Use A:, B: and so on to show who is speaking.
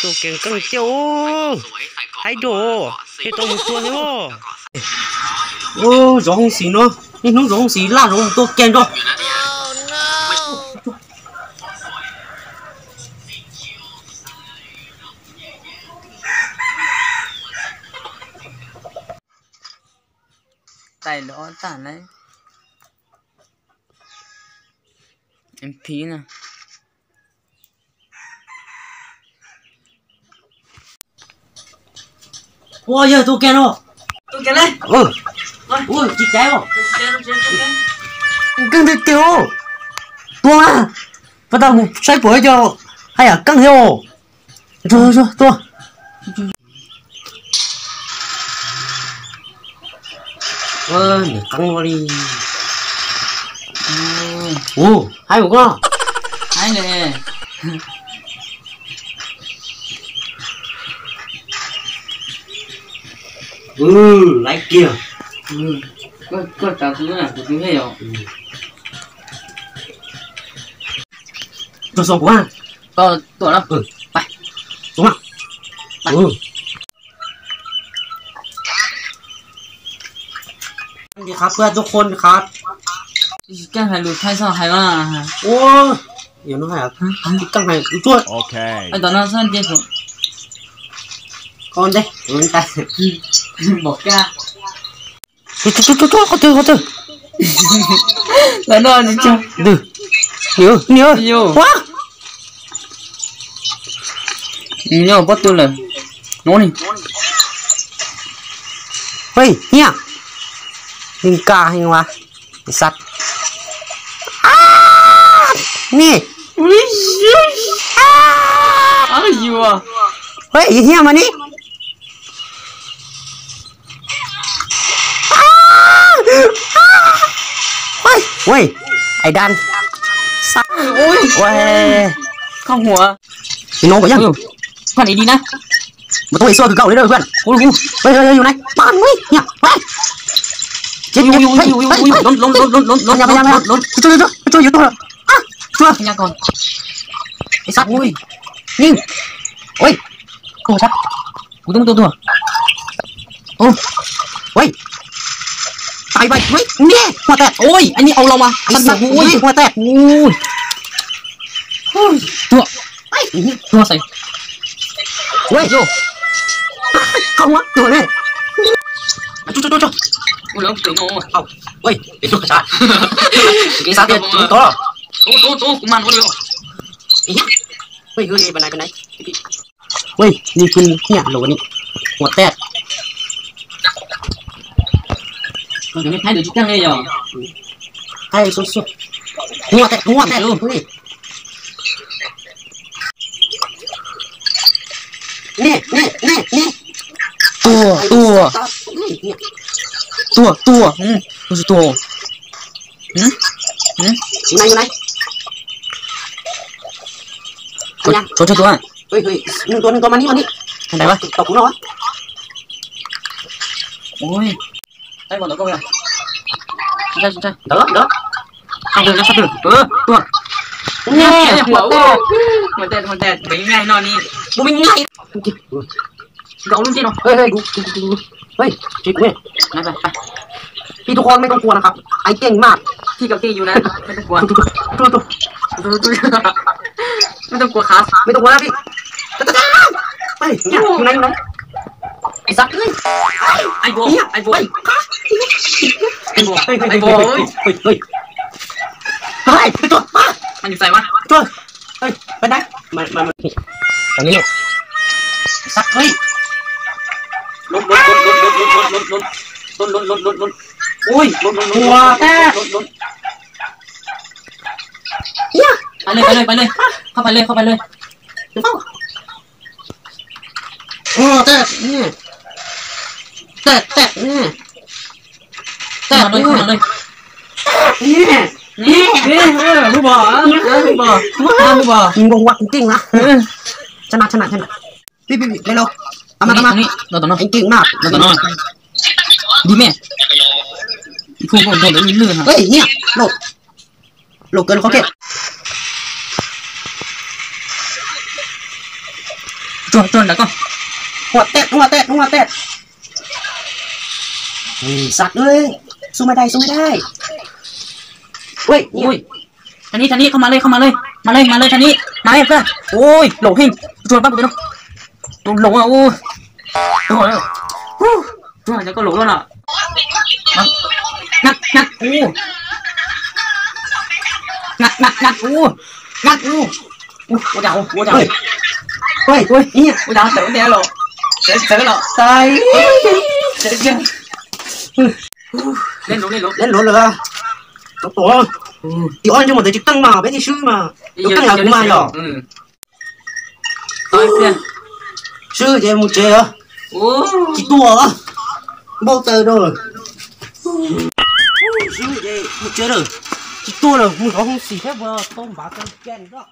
A: ตัวเก่งกังเจียวไอ้โดไอ้ตัวตัวนี้วะโอ้ร้องสีเนาะนี่น้องร้องสีล่าร้องตัวเก่งด้วย
B: tại đó tản đấy em phí nè
A: wow giờ tôi kêu rồi
B: đấy
A: ui chị cháy rồi căng thật kêu tua à bắt đầu này xoay bối cho hay là căng theo rồi tua mày căng vào đi 오 hai 뭐구나
B: 아니네
A: lấy kia
B: có cả thứ này của thứ heo
A: cho xong quá
B: có tuổi đâu
A: phải đúng khôngดีครับเพื่อนทุกคนครับ
B: แก้ไขหลุดไพ่ซ่าไพ่ว่า
A: โอ้เดี๋ยวน้องหายกังไห้ช่วย
C: โอเค
B: ไอ้ตอนนั้นสั้นเดียวผม
A: ก่อนเด้มันตาย
B: บอกแก
A: ตัวเขาเจอ
B: แล้วนอนนี่จ้ะ
A: ดื้อเหนียวว้า
B: เหนียวปัดตัวเลยโน่นนี่
A: เฮ้ยเนี่ยลิงกาเห็นวะไอสัตว์นี่
B: อะไรอยู่อ่ะ
A: เฮ้ยเฮียมานี่เฮ้ยไอ้ดันสัตว์
B: โอ้ยเข้าหัว
A: พี่น้องก็ยัง
B: ผ่านดีนะ
A: มาตัวไอ้ซัวคือเก่าเลยเด้อเพื่อนโอ้ยเฮ้ยอยู่ไหนบ้านเว้ยเนี่ยเฮ้ยเจ็บอยู่ล้นอย่าช่วยอยู่ตัวช่วย
B: พยากรณ์
A: ไอ้สัตว์โอ้ยยิงโอ้ยโอ้ชัด
B: กูต้องตัว
A: โอ้เฮ้ยตายไปเฮ้ยเนี่ยหัวแตก
B: โอ้ยอันนี้เอาเรามา
A: ไอ้สัตว์โอ้ยหัวแตกโอ้ย
B: ตัวใส่
A: เฮ้ยโยเข้าหัวตัวเลยจุ๊
B: กูเริ่มตื่นโง่
A: เอาเฮ้ยไอ้ตัวกระชากไอ้สัตว์ตัว
B: กูมันกูเร็ว
A: เฮ้ยบันไดเฮ้ยนี่คือเนี่ยโหลนี่หัวแตก
B: ก็จะไม่ให้เดี๋ยวจุ๊จังเลยเหรอ
A: ให้สุดหัวแตกลูกนี่
B: ตัวดูสิตัว
A: อยู่ไหน
B: โชว์ตัว
A: เฮ้ยหนึ่งตัวมานี่
B: ไหนวะ
A: ตกกูเนาะ
B: โอ้ยไอ้บอลแล้วก็ไปใช่
A: เด้อ
B: เอาเดินแล้วสักตัว
A: เนี่ยหัวแตก
B: ไม่ง่ายนอนนี่
A: กูไม่ง่าย
B: เกาลุ่มจีนเ
A: ฮ้ยดูเฮ้ยจีบเนี่ย
B: ไป
A: พี่ทุกคนไม่ต้องกลัวนะครับไอ้เก่งมาก
B: ที่กับที่อยู่นะไม่ต้องกลัว
A: ตัว
B: ไม่ต้องกลัวคาส
A: ไม่ต้องกลัวนะพี่ไปเนี่ยอยู่ไหนไอ้สัตว์เฮ้ย
B: ไอ้โบ
A: เฮ้ยตัว
B: มันอยู่ใส่วะ
A: ตัวเฮ้ยไปไหนมาตรงนี้สัตว์เฮ้ย
B: ล้นโอ้ย
A: หัวแตกเนี่ย
B: ไปเลยเข้าไปเลย
A: โอ้แตกเนี่ยแตกเนี่ย
B: ผู้บ่
A: มึงวักจริงนะชนะพี่เร็วเอามา
B: เราต้องนอน
A: ไอ้เก่งมาก
B: เราต้องนอนดีแม่ผู้บ่โดนเลยลื่น
A: เฮ้ยเนี่ยโหลดเกินเขาเก็บ
B: tròn đã con
A: Hoa tét sạt ơi xuốngไม่ได้เฮ้ย
B: uiท่านนี้เข้ามาเลยท่านนี้มาเลยเพื่อนโอ้ยหลงหิ้งจวนป้ากูไปหลงอ่ะโอ้ยจะก็หลงแล้วน่ะงัดโอ้งัดโอ้我讲喂你我讲等点了谁了
A: ตาย
B: lên lỗ
A: rồi à tổ thì ăn cho một cái tăng mà bé thì sư mà tăng là cũng mà nhở
B: tôi kia
A: sư thì một chè à chỉ tua à bao tờ rồi sư thì một chè rồi chỉ tua rồi không xì hết vào tôm bạc cái đó